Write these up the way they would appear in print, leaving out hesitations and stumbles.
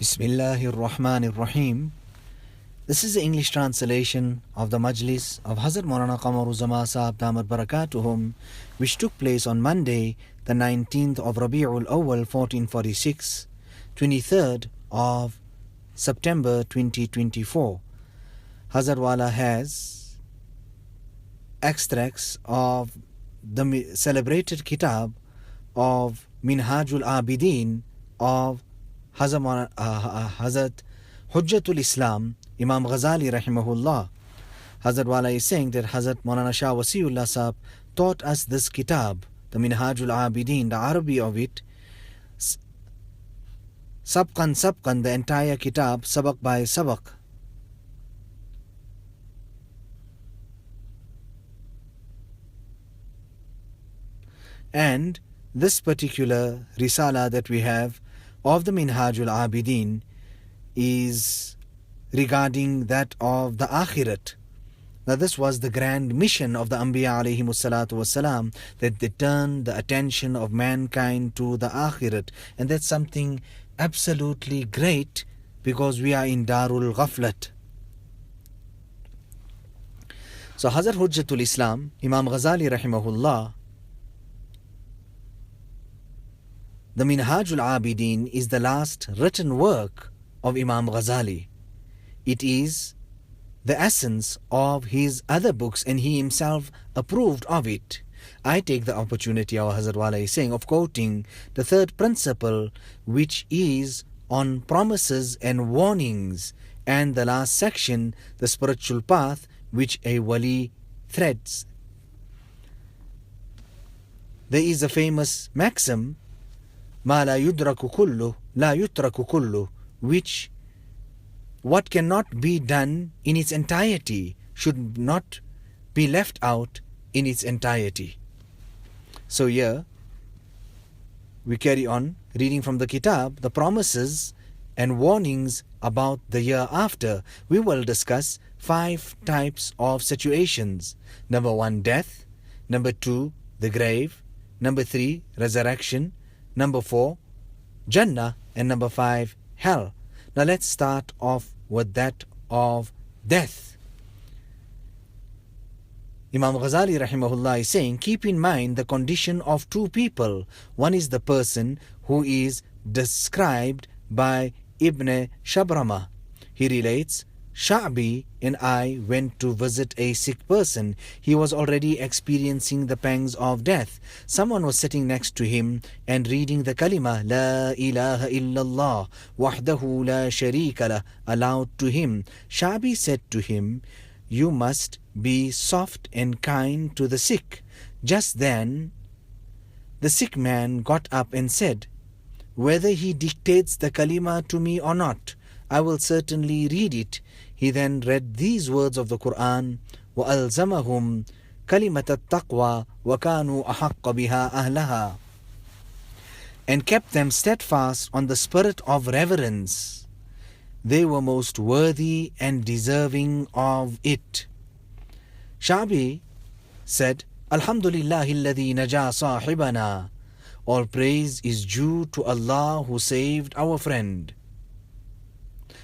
Bismillahir Rahmanir Rahim. This is the English translation of the Majlis of Hazrat Maulana Qamar Uzzaman Saheb Damat Barakatuhum, which took place on Monday, the 19th of Rabi'ul Awwal 1446, 23rd of September 2024. Hazrat Wala has extracts of the celebrated kitab of Minhajul Abidin of Hazrat Hujjatul Islam Imam Ghazali rahimahullah. Hazrat Wala is saying that Hazrat Maulana Shah Wasiullah Sahab taught us this kitab, the Minhajul Abidin, the Arabic of it, sabqan, the entire kitab, sabak by sabak. And this particular risala that we have of the Minhajul Abidin is regarding that of the Akhirat. Now this was the grand mission of the Anbiya alayhimus salatu wassalam, that they turn the attention of mankind to the Akhirat. And that's something absolutely great, because we are in Darul Ghaflat. So Hazrat Hujjatul Islam Imam Ghazali rahimahullah, the Minhajul Abidin is the last written work of Imam Ghazali. It is the essence of his other books, and he himself approved of it. I take the opportunity, our Hazrat Wala is saying, of quoting the third principle, which is on promises and warnings, and the last section, the spiritual path which a wali threads. There is a famous maxim, Ma la yudraku kullu, la yutraku kullu, which what cannot be done in its entirety should not be left out in its entirety. So here we carry on reading from the kitab, the promises and warnings about the year after. We will discuss 5 types of situations. Number 1, death. Number 2, the grave. Number 3, resurrection. Number 4, Jannah. And number 5, hell. Now let's start off with that of death. Imam Ghazali rahimahullah is saying, keep in mind the condition of 2 people. One is the person who is described by Ibn Shabrama. He relates, Sha'bi and I went to visit a sick person. He was already experiencing the pangs of death. Someone was sitting next to him and reading the kalima, La ilaha illallah, wahdahu la sharika lah, aloud to him. Sha'bi said to him, you must be soft and kind to the sick. Just then, the sick man got up and said, whether he dictates the kalima to me or not, I will certainly read it. He then read these words of the Quran, وَأَلْزَمَهُمْ كَلِمَةَ التَّقْوَى وَكَانُوا أَحَقَّ بِهَا أَهْلَهَا, and kept them steadfast on the spirit of reverence. They were most worthy and deserving of it. Sha'bi said, Alhamdulillahi alladhi naja sahibana. All praise is due to Allah who saved our friend.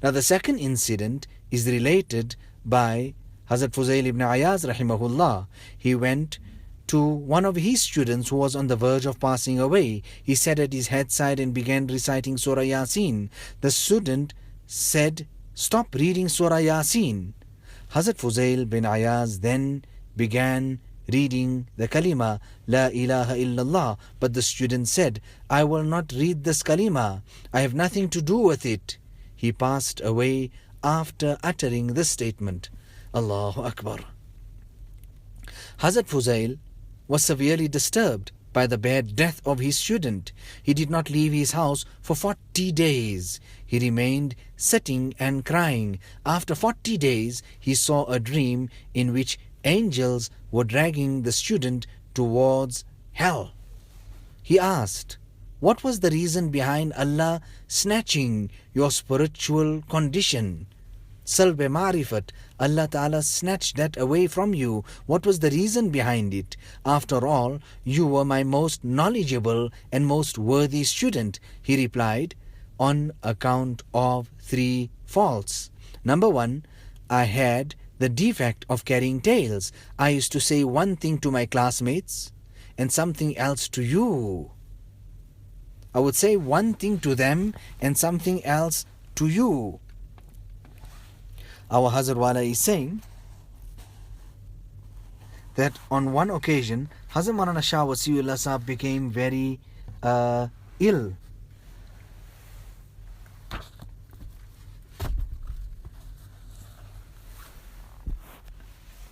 Now the second incident is related by Hazrat Fuzail ibn Ayaz rahimahullah. He went to one of his students who was on the verge of passing away. He sat at his bedside and began reciting Surah Yasin. The student said, stop reading Surah Yasin. Hazrat Fuzail bin Ayaz then began reading the kalima, La ilaha illallah. But the student said, I will not read this kalima. I have nothing to do with it. He passed away after uttering this statement. Allahu Akbar. Hazrat Fuzail was severely disturbed by the bad death of his student. He did not leave his house for 40 days. He remained sitting and crying. After 40 days, he saw a dream in which angels were dragging the student towards hell. He asked, what was the reason behind Allah snatching your spiritual condition? Salbe Ma'rifat, Allah Ta'ala snatched that away from you. What was the reason behind it? After all, you were my most knowledgeable and most worthy student. He replied, on account of 3 faults. Number 1, I had the defect of carrying tales. I used to say one thing to my classmates and something else to you. I would say one thing to them and something else to you. Our Hazrat Wala is saying that on one occasion, Hazrat Maulana Shah Wasiullah Sahab became very ill.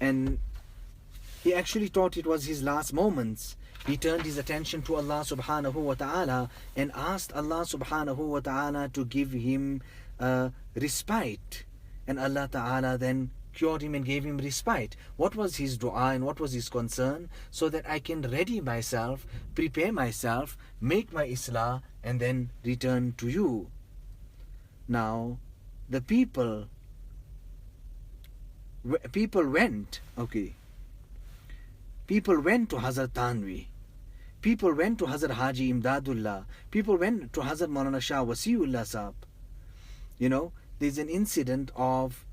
And he actually thought it was his last moments. He turned his attention to Allah subhanahu wa ta'ala and asked Allah subhanahu wa ta'ala to give him respite. And Allah ta'ala then cured him and gave him respite. What was his dua and what was his concern? So that I can ready myself, prepare myself, make my islah and then return to you. Now, the people went to Hazrat Tanvi. People went to Hazrat Haji Imdadullah. People went to Hazrat Maulana Shah Wasiullah Sahab. You know, there's an incident of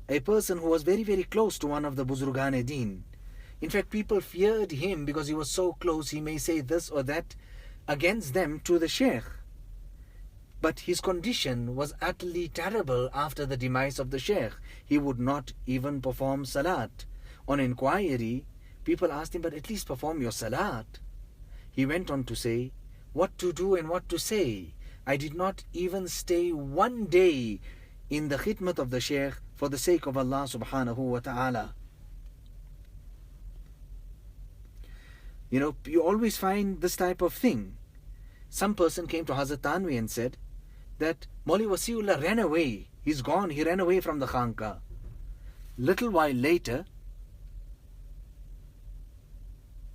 a person who was very, very close to one of the Buzurgan-e-Din. In fact, people feared him because he was so close, he may say this or that against them to the Sheikh. But his condition was utterly terrible after the demise of the Sheikh. He would not even perform salat. On inquiry, people asked him, but at least perform your salat. He went on to say, what to do and what to say. I did not even stay one day in the khidmat of the Shaykh for the sake of Allah subhanahu wa ta'ala. You know, you always find this type of thing. Some person came to Hazrat Tanvi and said that Mauli Wasiullah ran away. He's gone. He ran away from the Khanqa. Little while later,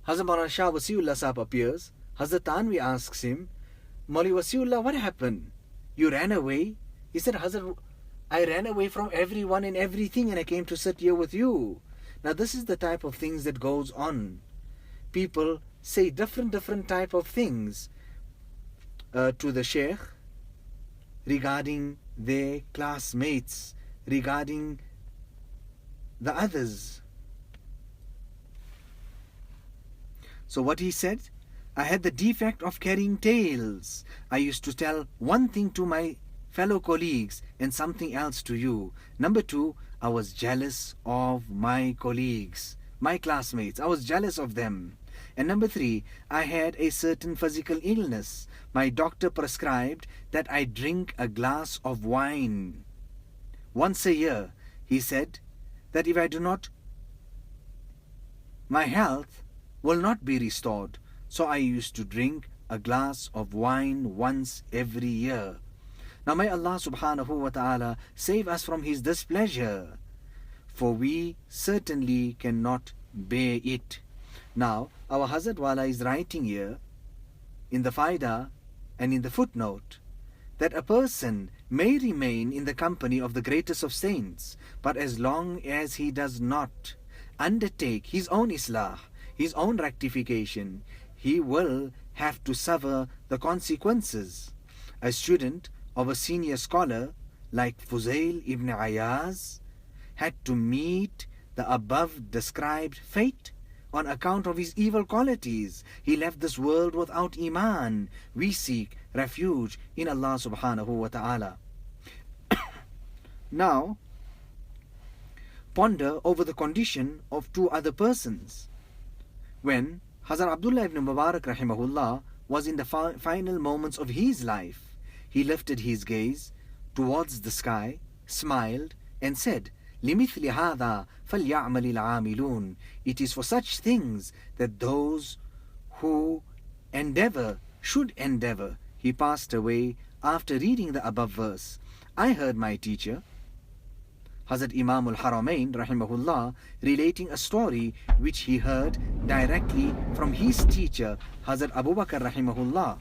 Hazrat Maulana Shah Wasiullah Sahab appears. Hazrat Tanvi asks him, Mauli Wasiullah, what happened? You ran away? He said, Hazrat, I ran away from everyone and everything and I came to sit here with you. Now this is the type of things that goes on. People say different type of things to the Sheikh regarding their classmates, regarding the others. So what he said, I had the defect of carrying tales. I used to tell one thing to my fellow colleagues and something else to you. Number 2, I was jealous of my colleagues, my classmates. I was jealous of them. And number 3, I had a certain physical illness. My doctor prescribed that I drink a glass of wine once a year. He said that if I do not, my health will not be restored. So I used to drink a glass of wine once every year. Now may Allah subhanahu wa ta'ala save us from His displeasure, for we certainly cannot bear it. Now our Hazrat Wala is writing here in the Faida and in the footnote that a person may remain in the company of the greatest of saints, but as long as he does not undertake his own islah, his own rectification, he will have to suffer the consequences. A student of a senior scholar like Fuzail ibn Ayaz had to meet the above described fate on account of his evil qualities. He left this world without iman. We seek refuge in Allah subhanahu wa ta'ala. Now, ponder over the condition of 2 other persons. When Hazrat Abdullah ibn Mubarak rahimahullah was in the final moments of his life, he lifted his gaze towards the sky, smiled and said, لِمِثْلِ هَذَا فَلْيَعْمَلِ الْعَامِلُونَ. It is for such things that those who endeavor should endeavor. He passed away after reading the above verse. I heard my teacher, Hazrat Imam al-Haramain rahimahullah, relating a story which he heard directly from his teacher, Hazrat Abu Bakr rahimahullah.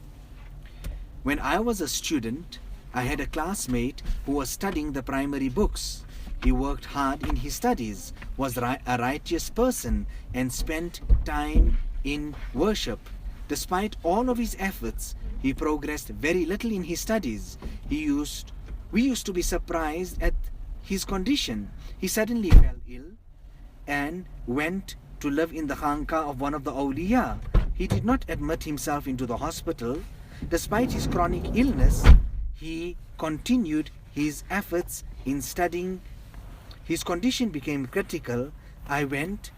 When I was a student, I had a classmate who was studying the primary books. He worked hard in his studies, was a righteous person, and spent time in worship. Despite all of his efforts, He progressed very little in his studies. We used to be surprised at his condition. He suddenly fell ill and went to live in the khanqa of one of the awliya. He did not admit himself into the hospital. Despite his chronic illness, he continued his efforts in studying. His condition became critical. I went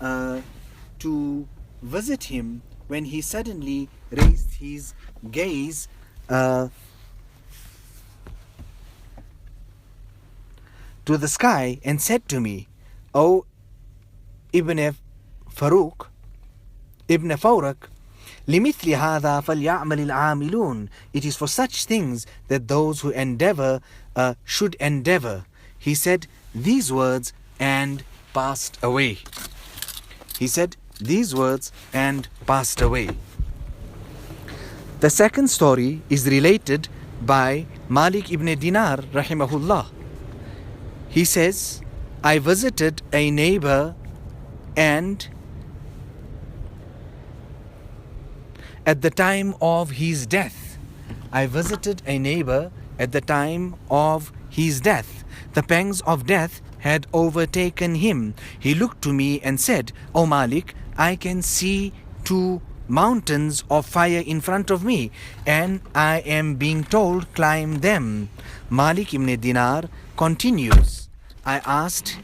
to visit him when he suddenly raised his gaze to the sky and said to me, "O Ibn Farouk, لِمِثْلِ هَذَا فَلْيَعْمَلِ الْعَامِلُونَ." It is for such things that those who endeavor should endeavor. He said these words and passed away. He said these words and passed away. The second story is related by Malik ibn Dinar rahimahullah. He says, I visited a neighbor and at the time of his death. I visited a neighbor at the time of his death. The pangs of death had overtaken him. He looked to me and said, "O Malik, I can see two mountains of fire in front of me, and I am being told, climb them." Malik ibn Dinar continues, I asked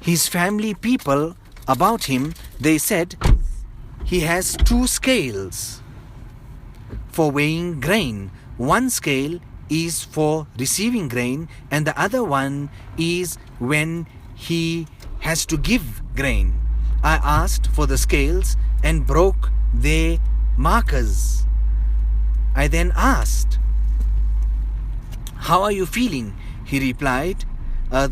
his family people about him. They said he has two scales for weighing grain. One scale is for receiving grain and the other one is when he has to give grain. I asked for the scales and broke their markers. I then asked, "How are you feeling?" He replied,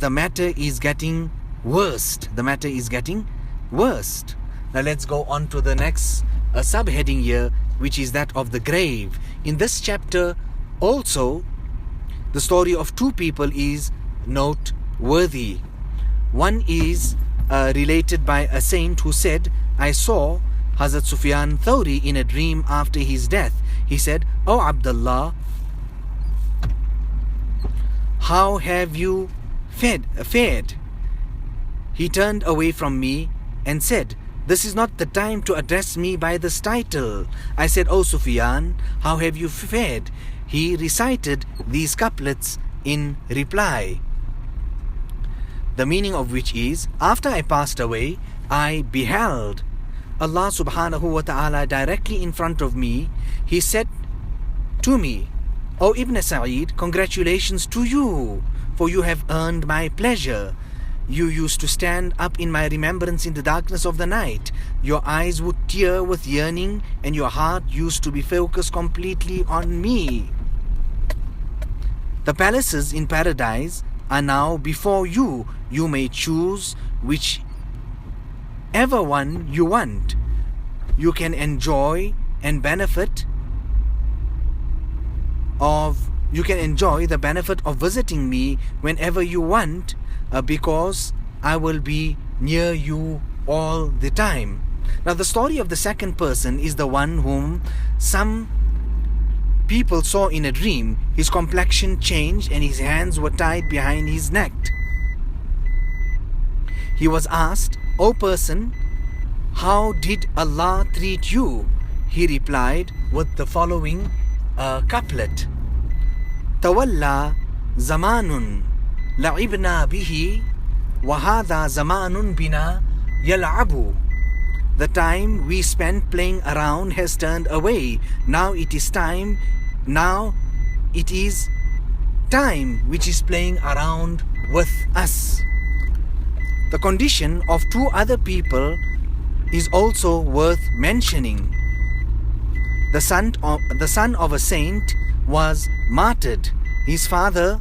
the matter is getting worse. The matter is getting worse. Now let's go on to the next subheading here, which is that of the grave. In this chapter also, the story of two people is noteworthy. One is related by a saint who said, I saw Hazrat Sufyan Thawri in a dream after his death. He said, "O Abdullah, how have you fared?" He turned away from me and said, "This is not the time to address me by this title." I said, "O Sufyan, how have you fared?" He recited these couplets in reply, the meaning of which is, after I passed away, I beheld Allah subhanahu wa ta'ala directly in front of me. He said to me, "O Ibn Sa'id, congratulations to you, for you have earned my pleasure. You used to stand up in my remembrance in the darkness of the night. Your eyes would tear with yearning and your heart used to be focused completely on me. The palaces in paradise are now before you. You may choose whichever one you want. You can enjoy and benefit the benefit of visiting me whenever you want, because I will be near you all the time." Now the story of the second person is the one whom some people saw in a dream. His complexion changed and his hands were tied behind his neck. He was asked, "O person, how did Allah treat you?" He replied with the following couplet: "Tawalla zamanun la'ibna bihi wa hadha zamanun bina yal'abu." The time we spent playing around has turned away. Now it is time which is playing around with us. The condition of two other people is also worth mentioning. The son of a saint was martyred. His father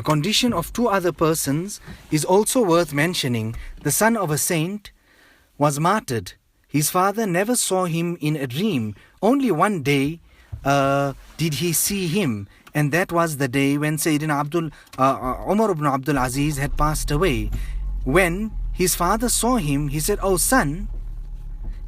The condition of two other persons is also worth mentioning. The son of a saint was martyred. His father never saw him in a dream. Only one day did he see him, and that was the day when Sayyidina Umar ibn Abdul Aziz had passed away. When his father saw him, he said, "Oh son,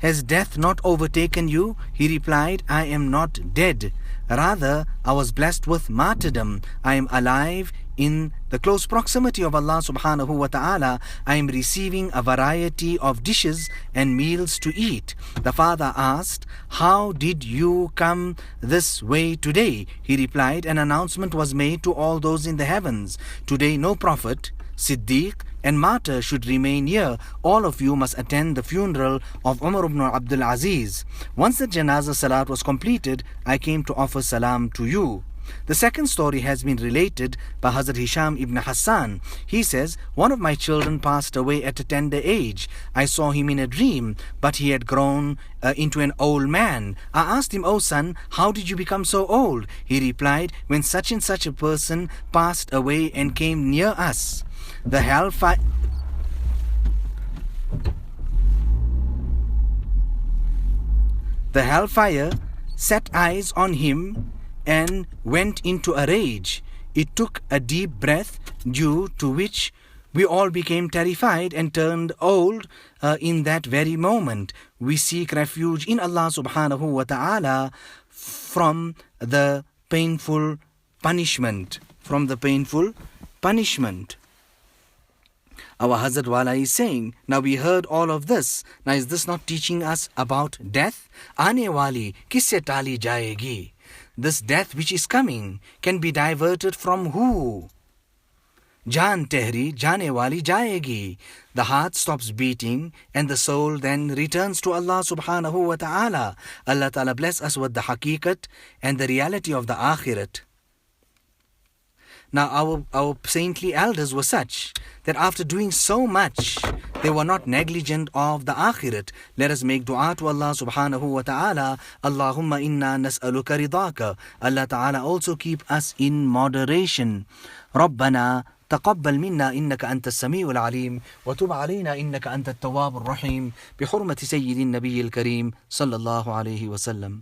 has death not overtaken you?" He replied, "I am not dead. Rather, I was blessed with martyrdom. I am alive in the close proximity of Allah subhanahu wa ta'ala. I am receiving a variety of dishes and meals to eat." The father asked, "How did you come this way today?" He replied, "An announcement was made to all those in the heavens. Today no prophet, Siddiq and martyr should remain here. All of you must attend the funeral of Umar ibn Abdul Aziz. Once the janazah salat was completed, I came to offer salam to you." The second story has been related by Hazrat Hisham ibn Hassan. He says, "One of my children passed away at a tender age. I saw him in a dream, but he had grown into an old man. I asked him, 'Oh son, how did you become so old?' He replied, 'When such and such a person passed away and came near us, the hellfire set eyes on him and went into a rage. It took a deep breath, due to which we all became terrified and turned old in that very moment. We seek refuge in Allah subhanahu wa ta'ala from the painful punishment. Our Hazrat Wala is saying, now we heard all of this. Now is this not teaching us about death? Aane wali kisse tali jayegi. This death which is coming can be diverted from who? Jaan tehri jaane wali jayegi. The heart stops beating and the soul then returns to Allah subhanahu wa ta'ala. Allah ta'ala bless us with the haqiqat and the reality of the akhirat. Now our saintly elders were such that after doing so much, they were not negligent of the akhirat. Let us make dua to Allah subhanahu wa ta'ala. Allahumma inna nas'aluka ridaka. Allah ta'ala also keep us in moderation. Rabbana تقبل منا إنك أنت السميع العليم وتب علينا إنك أنت التواب الرحيم بحرمة سيد النبي الكريم صلى الله عليه وسلم.